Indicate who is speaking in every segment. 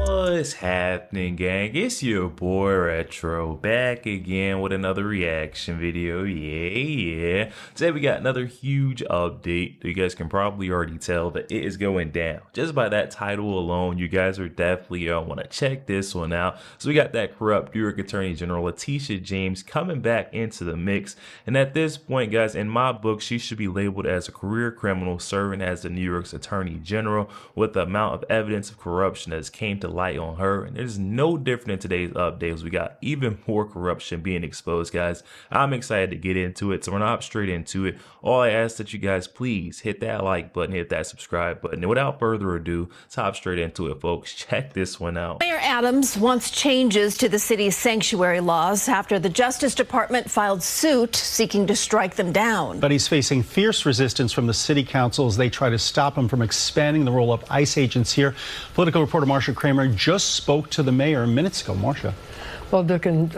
Speaker 1: What's happening, gang? It's your boy Retro back again with another reaction video. Yeah. Today we got another huge update. You guys can probably already tell that it is going down. Just by that title alone, you guys are definitely want to check this one out. So we got that corrupt New York Attorney General Letitia James coming back into the mix. And at this point, guys, in my book, she should be labeled as a career criminal serving as the New York's Attorney General with the amount of evidence of corruption that came to light on her. And there's no different in today's updates. We got even more corruption being exposed, guys. I'm excited to get into it, so we're not straight into it. All I ask that you guys please hit that like button, hit that subscribe button, and without further ado, let's hop straight into it, folks. Check this one out.
Speaker 2: Mayor Adams wants changes to the city's sanctuary laws after the Justice Department filed suit seeking to strike them down.
Speaker 3: But he's facing fierce resistance from the city council as they try to stop him from expanding the role of ICE agents here. Political reporter Marcia Kramer just spoke to the mayor minutes ago. Marcia.
Speaker 4: Well, Dick and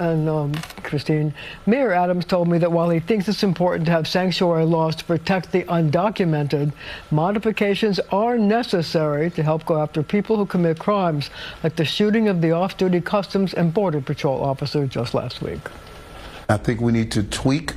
Speaker 4: Christine, Mayor Adams told me that while he thinks it's important to have sanctuary laws to protect the undocumented, modifications are necessary to help go after people who commit crimes, like the shooting of the off-duty Customs and Border Patrol officer just last week.
Speaker 5: I think we need to tweak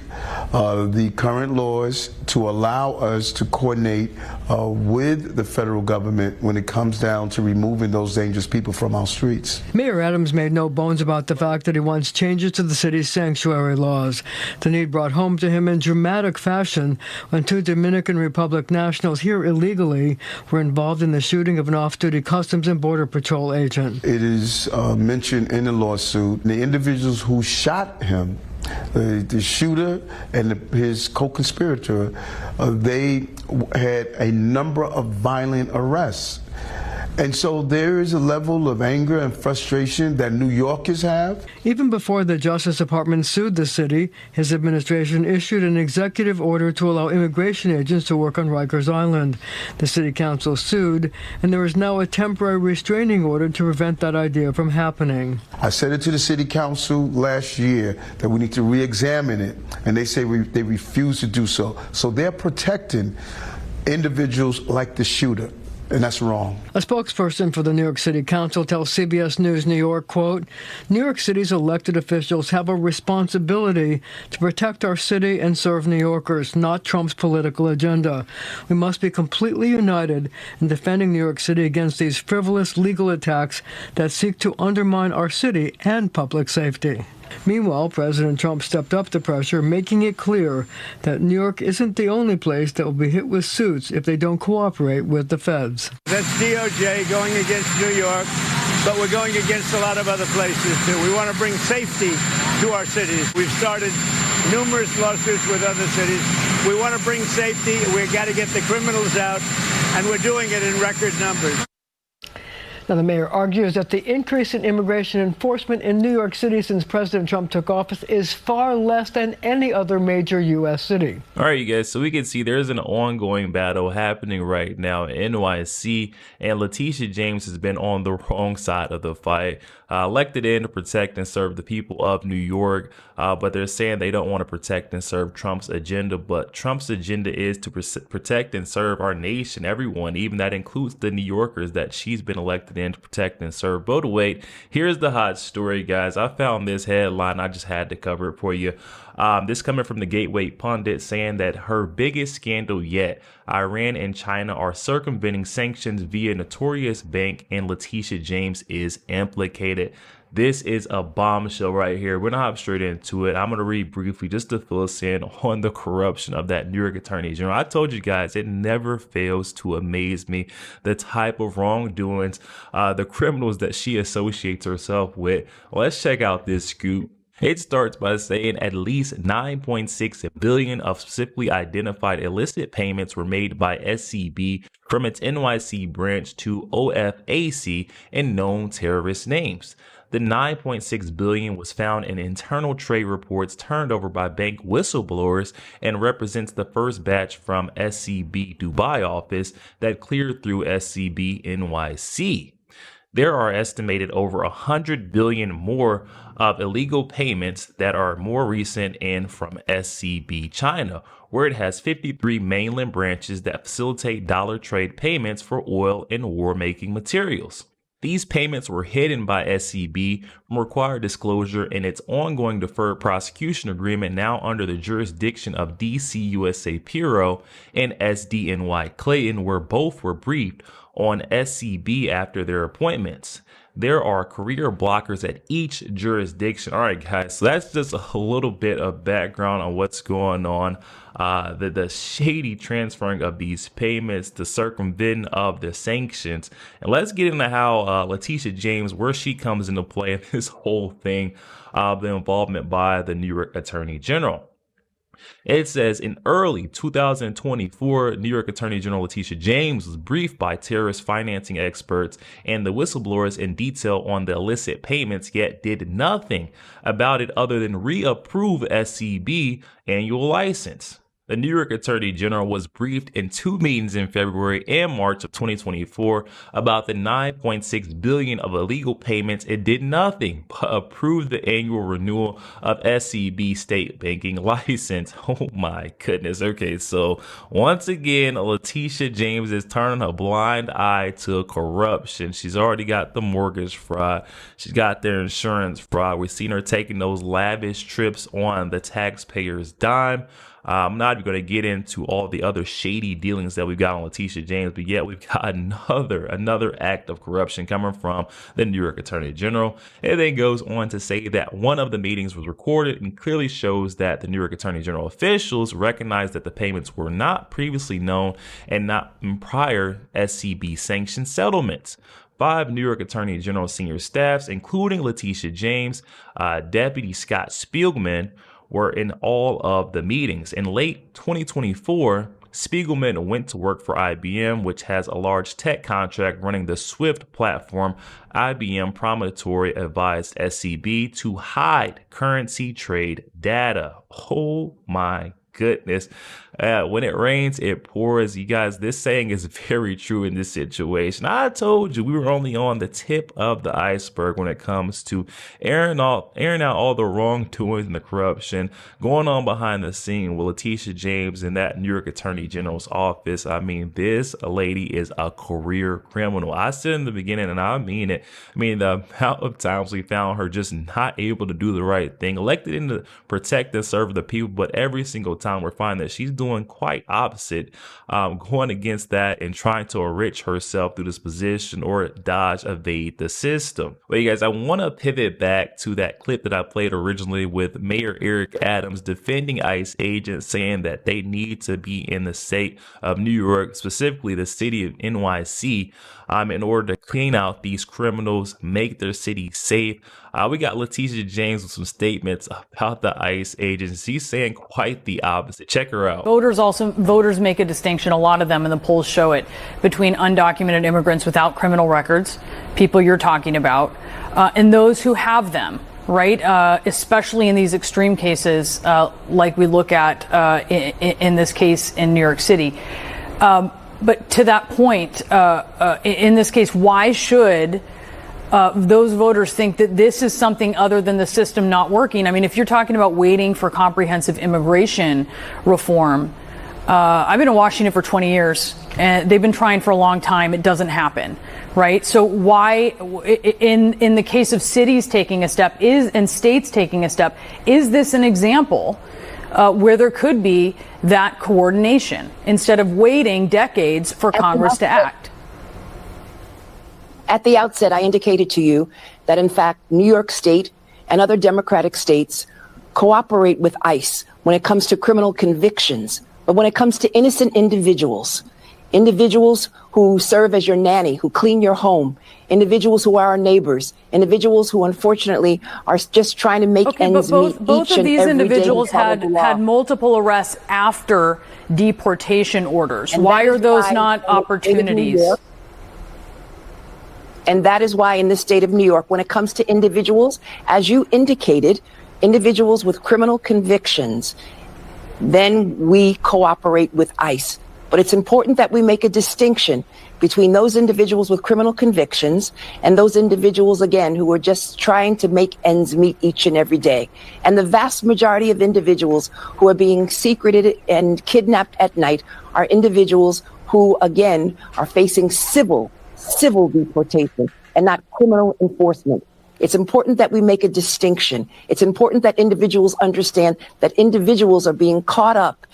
Speaker 5: the current laws to allow us to coordinate with the federal government when it comes down to removing those dangerous people from our streets.
Speaker 4: Mayor Adams made no bones about the fact that he wants changes to the city's sanctuary laws. The need brought home to him in dramatic fashion when two Dominican Republic nationals here illegally were involved in the shooting of an off-duty Customs and Border Patrol agent.
Speaker 5: It is mentioned in the lawsuit the individuals who shot him, the shooter and his co-conspirator, they had a number of violent arrests. And so there is a level of anger and frustration that New Yorkers have.
Speaker 4: Even before the Justice Department sued the city, his administration issued an executive order to allow immigration agents to work on Rikers Island. The city council sued, and there is now a temporary restraining order to prevent that idea from happening.
Speaker 5: I said it to the city council last year that we need to re-examine it, and they say they refuse to do so. So they're protecting individuals like the shooter. And that's wrong.
Speaker 4: A spokesperson for the New York City Council tells CBS News New York, quote, New York City's elected officials have a responsibility to protect our city and serve New Yorkers, not Trump's political agenda. We must be completely united in defending New York City against these frivolous legal attacks that seek to undermine our city and public safety. Meanwhile, President Trump stepped up the pressure, making it clear that New York isn't the only place that will be hit with suits if they don't cooperate with the feds.
Speaker 6: That's DOJ going against New York, but we're going against a lot of other places, too. We want to bring safety to our cities. We've started numerous lawsuits with other cities. We want to bring safety. We've got to get the criminals out, and we're doing it in record numbers.
Speaker 4: Now, the mayor argues that the increase in immigration enforcement in New York City since President Trump took office is far less than any other major U.S. city.
Speaker 1: All right, you guys, so we can see there's an ongoing battle happening right now in NYC, and Letitia James has been on the wrong side of the fight. Elected in to protect and serve the people of New York, but they're saying they don't want to protect and serve Trump's agenda, but Trump's agenda is to protect and serve our nation, everyone, even that includes the New Yorkers that she's been elected in to protect and serve. But wait, here's the hot story, guys. I found this headline. I just had to cover it for you. This coming from the Gateway Pundit, saying that her biggest scandal yet, Iran and China are circumventing sanctions via notorious bank, and Letitia James is implicated. This is a bombshell right here. We're gonna hop straight into it. I'm gonna read briefly just to fill us in on the corruption of that New York Attorney General. I told you guys, it never fails to amaze me the type of wrongdoings, the criminals that she associates herself with. Let's check out this scoop. It starts by saying at least 9.6 billion of specifically identified illicit payments were made by SCB from its NYC branch to OFAC in known terrorist names. The 9.6 billion was found in internal trade reports turned over by bank whistleblowers and represents the first batch from SCB Dubai office that cleared through SCB NYC. there are estimated over 100 billion more of illegal payments that are more recent and from SCB China, where it has 53 mainland branches that facilitate dollar trade payments for oil and war-making materials. These payments were hidden by SCB from required disclosure in its ongoing deferred prosecution agreement, now under the jurisdiction of DC USA Bureau and SDNY Clayton, where both were briefed on SCB after their appointments. There are career blockers at each jurisdiction. All right, guys, so that's just a little bit of background on what's going on. The shady transferring of these payments, the circumventing of the sanctions. And let's get into how Letitia James, where she comes into play in this whole thing, the involvement by the New York Attorney General. It says in early 2024, New York Attorney General Letitia James was briefed by terrorist financing experts and the whistleblowers in detail on the illicit payments, yet did nothing about it other than reapprove SCB annual license. The New York Attorney General was briefed in 2 meetings in February and March of 2024 about the $9.6 billion of illegal payments. It did nothing but approve the annual renewal of SCB state banking license. Oh my goodness. Okay, so once again, Letitia James is turning a blind eye to corruption. She's already got the mortgage fraud. She's got their insurance fraud. We've seen her taking those lavish trips on the taxpayer's dime. I'm not even going to get into all the other shady dealings that we've got on Letitia James, but yet we've got another act of corruption coming from the New York Attorney General. It then goes on to say that one of the meetings was recorded and clearly shows that the New York Attorney General officials recognized that the payments were not previously known and not in prior SCB sanctioned settlements. 5 New York Attorney General senior staffs, including Letitia James, Deputy Scott Spielman, were in all of the meetings. In late 2024, Spiegelman went to work for IBM, which has a large tech contract running the Swift platform. IBM promontory advised SCB to hide currency trade data. Oh my goodness. When it rains, it pours. You guys, this saying is very true in this situation. I told you we were only on the tip of the iceberg when it comes to airing out all the wrongdoings and the corruption going on behind the scene with Letitia James in that New York Attorney General's office. I mean, this lady is a career criminal. I said in the beginning, and I mean it. I mean, the amount of times we found her just not able to do the right thing, elected in to protect and serve the people, but every single time we're finding that she's doing quite opposite, going against that and trying to enrich herself through this position or evade the system. But you guys, I want to pivot back to that clip that I played originally with Mayor Eric Adams defending ICE agents, saying that they need to be in the state of New York, specifically the city of NYC, in order to clean out these criminals, make their city safe. We got Letitia James with some statements about the ICE agents. She's saying quite the opposite. Check her out.
Speaker 7: Voters make a distinction, a lot of them, and the polls show it, between undocumented immigrants without criminal records, people you're talking about, and those who have them, right? Especially in these extreme cases, like we look at in this case in New York City. But to that point, in this case, why should those voters think that this is something other than the system not working? I mean, if you're talking about waiting for comprehensive immigration reform, I've been in Washington for 20 years, and they've been trying for a long time. It doesn't happen, right? So why, in the case of cities taking a step and states taking a step, is this an example where there could be that coordination instead of waiting decades for Congress to act?
Speaker 8: At the outset, I indicated to you that, in fact, New York State and other Democratic states cooperate with ICE when it comes to criminal convictions. But when it comes to innocent individuals who serve as your nanny, who clean your home, individuals who are our neighbors, individuals who unfortunately are just trying to make ends meet.
Speaker 7: Both of these individuals had multiple arrests after deportation orders. Why are those not opportunities?
Speaker 8: And that is why in the state of New York, when it comes to individuals, as you indicated, individuals with criminal convictions, then we cooperate with ICE. But it's important that we make a distinction between those individuals with criminal convictions and those individuals, again, who are just trying to make ends meet each and every day. And the vast majority of individuals who are being secreted and kidnapped at night are individuals who, again, are facing civil deportation and not criminal enforcement. It's important that we make a distinction. It's important that individuals understand that individuals are being caught up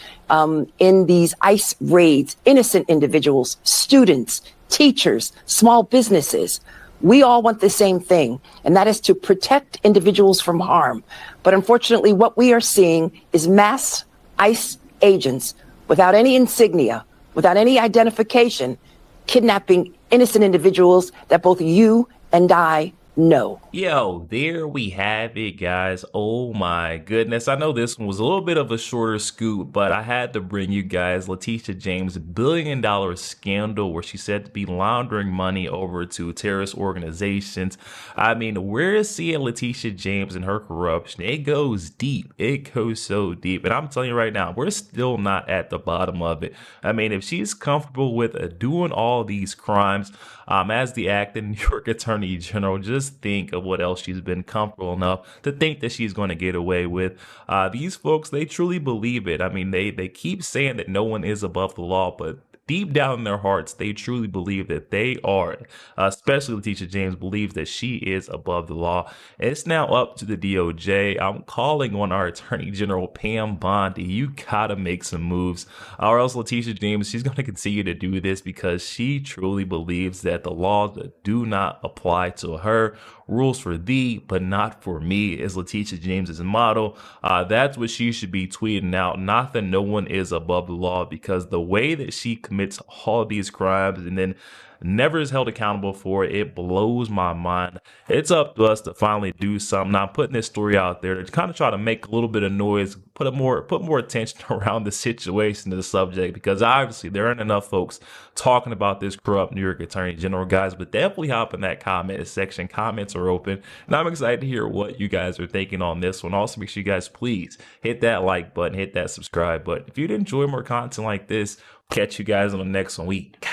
Speaker 8: in these ICE raids, innocent individuals, students, teachers, small businesses. We all want the same thing, and that is to protect individuals from harm. But unfortunately, what we are seeing is mass ICE agents without any insignia, without any identification, kidnapping innocent individuals that both you and I know.
Speaker 1: Yo, there we have it, guys. Oh my goodness. I know this one was a little bit of a shorter scoop, but I had to bring you guys Letitia James' $1 billion scandal where she's said to be laundering money over to terrorist organizations. I mean, we're seeing Letitia James and her corruption. It goes deep. It goes so deep. And I'm telling you right now, we're still not at the bottom of it. I mean, if she's comfortable with doing all these crimes as the acting New York Attorney General, just think of what else she's been comfortable enough to think that she's going to get away with. These folks, they truly believe it. I mean, they keep saying that no one is above the law, but deep down in their hearts, they truly believe that they are. Especially Letitia James believes that she is above the law. It's now up to the DOJ. I'm calling on our Attorney General, Pam Bondi. You gotta make some moves, or else Letitia James, she's going to continue to do this because she truly believes that the laws do not apply to her. Rules for thee, but not for me, is Letitia James's motto. That's what she should be tweeting out, not that no one is above the law, because the way that she commits all of these crimes and then never is held accountable for it, it blows my mind. It's up to us to finally do something. I'm putting this story out there to kind of try to make a little bit of noise, put more attention around the situation, to the subject, because obviously there aren't enough folks talking about this corrupt New York Attorney General, guys. But definitely hop in that comment section. Comments are open, and I'm excited to hear what you guys are thinking on this one. Also, make sure you guys please hit that like button, hit that subscribe button. If you'd enjoy more content like this, catch you guys on the next one week.